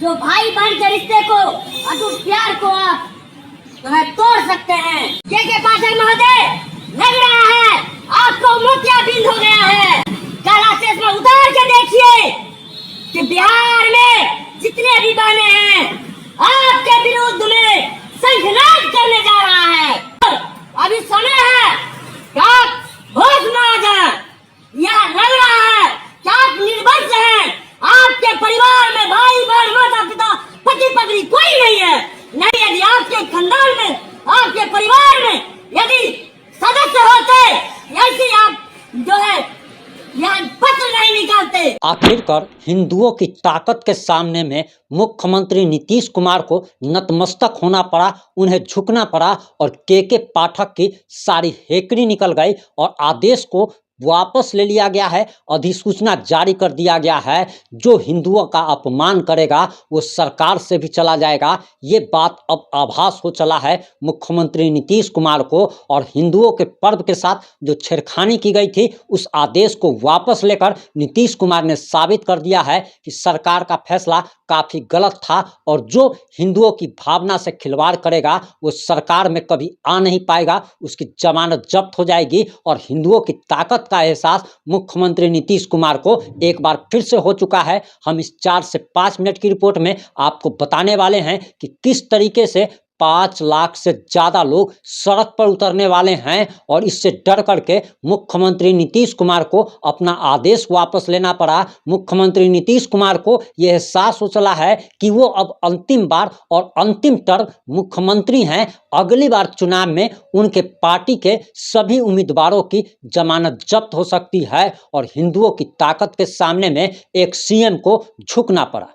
जो भाई बहन के रिश्ते को, अटूट प्यार को आप जो है तोड़ सकते हैं। के पाठक महोदय, लग रहा है आपको मोतियाबिंद हो गया है। काला चश्मा उतार के देखिए कि बिहार में जितने भी बहने हैं आपके विरुद्ध में संघनाद करने जा रहा है। अभी समय है कि आप होश में आ जाए। यह लग रहा है कि आप निर्वंश हैं। आपके परिवार में भाई बहन माता पिता पति पत्नी कोई नहीं है। नहीं, यदि आपके खानदान में, आपके परिवार में यदि सदस्य होते, ऐसी आप जो है यह पत्र नहीं निकालते। आखिरकार हिंदुओं की ताकत के सामने में मुख्यमंत्री नीतीश कुमार को नतमस्तक होना पड़ा, उन्हें झुकना पड़ा और के पाठक की सारी हेकड़ी निकल गई और आदेश को वापस ले लिया गया है। अधिसूचना जारी कर दिया गया है। जो हिंदुओं का अपमान करेगा वो सरकार से भी चला जाएगा। ये बात अब आभास हो चला है मुख्यमंत्री नीतीश कुमार को। और हिंदुओं के पर्व के साथ जो छेड़खानी की गई थी उस आदेश को वापस लेकर नीतीश कुमार ने साबित कर दिया है कि सरकार का फैसला काफ़ी गलत था और जो हिंदुओं की भावना से खिलवाड़ करेगा वो सरकार में कभी आ नहीं पाएगा, उसकी जमानत जब्त हो जाएगी। और हिंदुओं की ताकत का एहसास मुख्यमंत्री नीतीश कुमार को एक बार फिर से हो चुका है। हम इस 4 से 5 मिनट की रिपोर्ट में आपको बताने वाले हैं कि किस तरीके से 5 लाख से ज़्यादा लोग सड़क पर उतरने वाले हैं और इससे डर करके मुख्यमंत्री नीतीश कुमार को अपना आदेश वापस लेना पड़ा। मुख्यमंत्री नीतीश कुमार को यह एहसास हो चला है कि वो अब अंतिम बार और अंतिम टर्म मुख्यमंत्री हैं। अगली बार चुनाव में उनके पार्टी के सभी उम्मीदवारों की जमानत जब्त हो सकती है और हिंदुओं की ताकत के सामने में एक सीएम को झुकना पड़ा।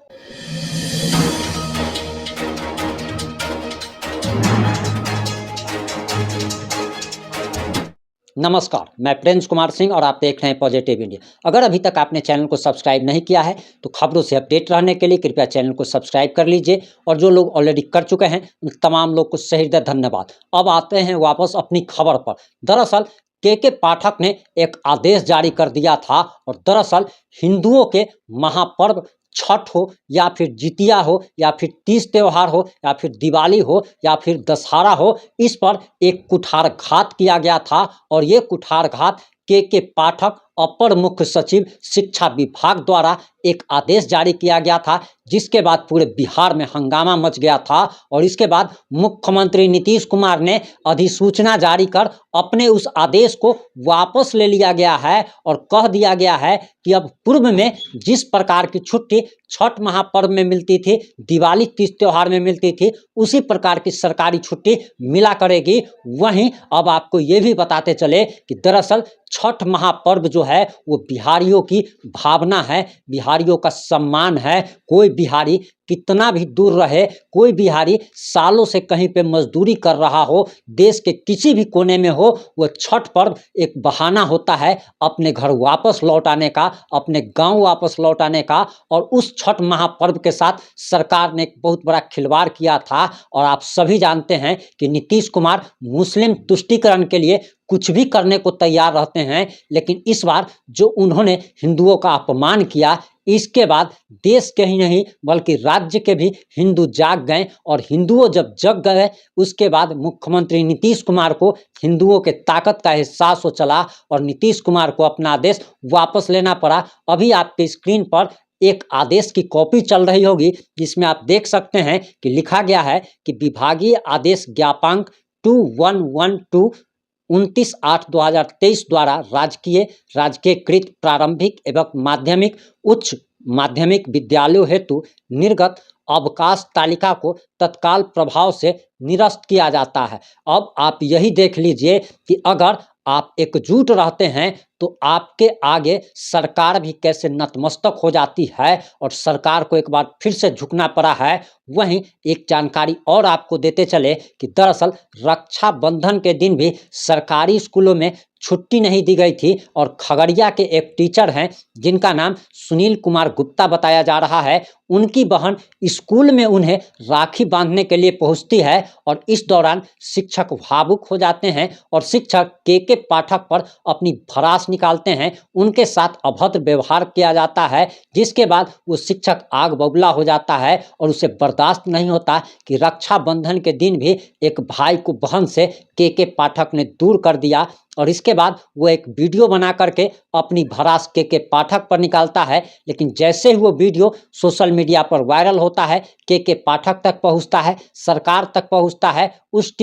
नमस्कार, मैं प्रिंस कुमार सिंह और आप देख रहे हैं पॉजिटिव इंडिया। अगर अभी तक आपने चैनल को सब्सक्राइब नहीं किया है तो खबरों से अपडेट रहने के लिए कृपया चैनल को सब्सक्राइब कर लीजिए और जो लोग ऑलरेडी कर चुके हैं उन तमाम लोग को सहृदय धन्यवाद। अब आते हैं वापस अपनी खबर पर। दरअसल के पाठक ने एक आदेश जारी कर दिया था और दरअसल हिंदुओं के महापर्व छठ हो या फिर जितिया हो या फिर तीज त्योहार हो या फिर दिवाली हो या फिर दशहरा हो, इस पर एक कुठारघात किया गया था। और ये कुठारघात के पाठक अपर मुख्य सचिव शिक्षा विभाग द्वारा एक आदेश जारी किया गया था, जिसके बाद पूरे बिहार में हंगामा मच गया था। और इसके बाद मुख्यमंत्री नीतीश कुमार ने अधिसूचना जारी कर अपने उस आदेश को वापस ले लिया गया है और कह दिया गया है कि अब पूर्व में जिस प्रकार की छुट्टी छठ महापर्व में मिलती थी, दिवाली तीज त्योहार में मिलती थी, उसी प्रकार की सरकारी छुट्टी मिला करेगी। वहीं अब आपको ये भी बताते चले कि दरअसल छठ महापर्व जो है वो बिहारियों की भावना है, बिहारियों का सम्मान है। कोई बिहारी कितना भी दूर रहे, कोई बिहारी सालों से कहीं पे मजदूरी कर रहा हो, देश के किसी भी कोने में हो, वो छठ पर्व एक बहाना होता है अपने घर वापस लौट आने का, अपने गांव वापस लौट आने का। और उस छठ महापर्व के साथ सरकार ने एक बहुत बड़ा खिलवाड़ किया था। और आप सभी जानते हैं कि नीतीश कुमार मुस्लिम तुष्टीकरण के लिए कुछ भी करने को तैयार रहते हैं, लेकिन इस बार जो उन्होंने हिंदुओं का अपमान किया, इसके बाद देश के ही नहीं बल्कि राज्य के भी हिंदू जाग गए। और हिंदुओं जब जग गए उसके बाद मुख्यमंत्री नीतीश कुमार को हिंदुओं के ताकत का एहसास हो चला और नीतीश कुमार को अपना आदेश वापस लेना पड़ा। अभी आपके स्क्रीन पर एक आदेश की कॉपी चल रही होगी जिसमें आप देख सकते हैं कि लिखा गया है कि विभागीय आदेश ज्ञापांक 2112 29/8/2023 द्वारा राजकीयकृत प्रारंभिक एवं माध्यमिक उच्च माध्यमिक विद्यालयों हेतु निर्गत अवकाश तालिका को तत्काल प्रभाव से निरस्त किया जाता है। अब आप यही देख लीजिए कि अगर आप एकजुट रहते हैं तो आपके आगे सरकार भी कैसे नतमस्तक हो जाती है और सरकार को एक बार फिर से झुकना पड़ा है। वहीं एक जानकारी और आपको देते चले कि दरअसल रक्षाबंधन के दिन भी सरकारी स्कूलों में छुट्टी नहीं दी गई थी और खगड़िया के एक टीचर हैं जिनका नाम सुनील कुमार गुप्ता बताया जा रहा है, उनकी बहन स्कूल में उन्हें राखी बांधने के लिए पहुंचती है और इस दौरान शिक्षक भावुक हो जाते हैं और शिक्षक के पाठक पर अपनी भड़ास निकालते हैं। उनके साथ अभद्र व्यवहार किया जाता है, जिसके बाद वो शिक्षक आग बबूला हो जाता है और उसे बर्दाश्त नहीं होता कि रक्षाबंधन के दिन भी एक भाई को बहन से के पाठक ने दूर कर दिया और इसके बाद वो एक वीडियो बना करके अपनी भड़ास के पाठक पर निकालता है। लेकिन जैसे ही वो वीडियो सोशल मीडिया पर वायरल होता है, के पाठक तक पहुंचता है, सरकार तक पहुंचता है, उस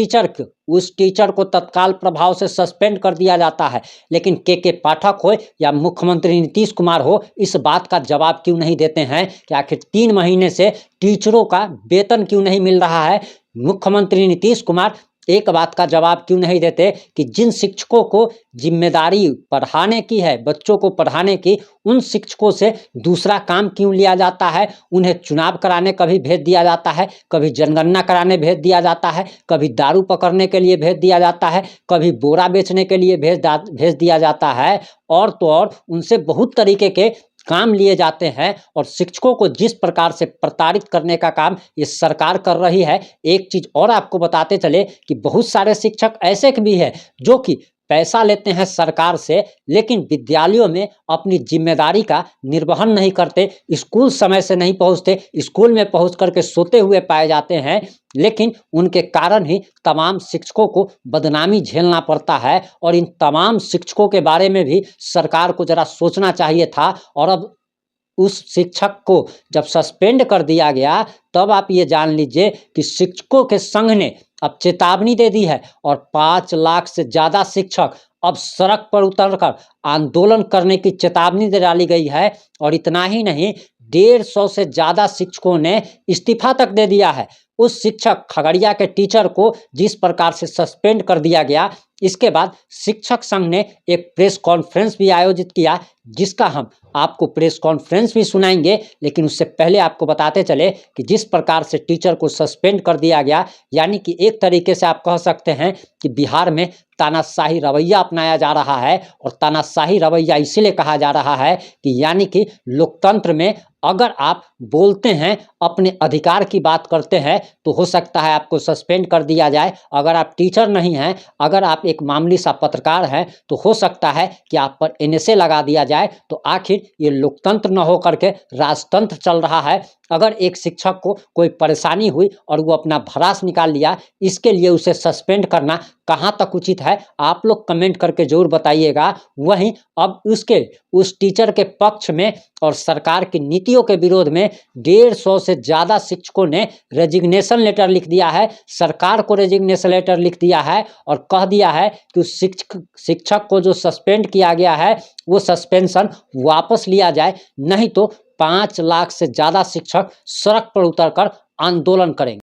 टीचर को तत्काल प्रभाव से सस्पेंड कर दिया जाता है। लेकिन के पाठक हो या मुख्यमंत्री नीतीश कुमार हो, इस बात का जवाब क्यों नहीं देते हैं कि आखिर 3 महीने से टीचरों का वेतन क्यों नहीं मिल रहा है। मुख्यमंत्री नीतीश कुमार एक बात का जवाब क्यों नहीं देते कि जिन शिक्षकों को जिम्मेदारी पढ़ाने की है, बच्चों को पढ़ाने की, उन शिक्षकों से दूसरा काम क्यों लिया जाता है। उन्हें चुनाव कराने कभी भेज दिया जाता है, कभी जनगणना कराने भेज दिया जाता है, कभी दारू पकड़ने के लिए भेज दिया जाता है, कभी बोरा बेचने के लिए भेज दिया जाता है और तो और उनसे बहुत तरीके के काम लिए जाते हैं और शिक्षकों को जिस प्रकार से प्रताड़ित करने का काम ये सरकार कर रही है। एक चीज और आपको बताते चले कि बहुत सारे शिक्षक ऐसे भी हैं जो कि पैसा लेते हैं सरकार से, लेकिन विद्यालयों में अपनी जिम्मेदारी का निर्वहन नहीं करते, स्कूल समय से नहीं पहुंचते, स्कूल में पहुंच करके सोते हुए पाए जाते हैं। लेकिन उनके कारण ही तमाम शिक्षकों को बदनामी झेलना पड़ता है और इन तमाम शिक्षकों के बारे में भी सरकार को जरा सोचना चाहिए था। और अब उस शिक्षक को जब सस्पेंड कर दिया गया, तब आप ये जान लीजिए कि शिक्षकों के संघ ने अब चेतावनी दे दी है और 5 लाख से ज़्यादा शिक्षक अब सड़क पर उतरकर आंदोलन करने की चेतावनी दे डाली गई है। और इतना ही नहीं, 150 से ज़्यादा शिक्षकों ने इस्तीफा तक दे दिया है। उस शिक्षक खगड़िया के टीचर को जिस प्रकार से सस्पेंड कर दिया गया, इसके बाद शिक्षक संघ ने एक प्रेस कॉन्फ्रेंस भी आयोजित किया, जिसका हम आपको प्रेस कॉन्फ्रेंस भी सुनाएंगे। लेकिन उससे पहले आपको बताते चले कि जिस प्रकार से टीचर को सस्पेंड कर दिया गया, यानी कि एक तरीके से आप कह सकते हैं कि बिहार में तानाशाही रवैया अपनाया जा रहा है। और तानाशाही रवैया इसीलिए कहा जा रहा है कि यानी कि लोकतंत्र में अगर आप बोलते हैं, अपने अधिकार की बात करते हैं, तो हो सकता है आपको सस्पेंड कर दिया जाए। अगर आप टीचर नहीं हैं, अगर आप एक मामूली सा पत्रकार हैं, तो हो सकता है कि आप पर NSA लगा दिया जाए। तो आखिर ये लोकतंत्र न हो करके राजतंत्र चल रहा है। अगर एक शिक्षक को कोई परेशानी हुई और वो अपना भड़ास निकाल लिया, इसके लिए उसे सस्पेंड करना कहाँ तक उचित है, आप लोग कमेंट करके जरूर बताइएगा। वहीं अब उस टीचर के पक्ष में और सरकार की नीतियों के विरोध में 150 से ज़्यादा शिक्षकों ने रेजिग्नेशन लेटर लिख दिया है, सरकार को रेजिग्नेशन लेटर लिख दिया है और कह दिया है कि उस शिक्षक को जो सस्पेंड किया गया है वो सस्पेंशन वापस लिया जाए, नहीं तो 5 लाख से ज़्यादा शिक्षक सड़क पर उतरकर आंदोलन करेंगे।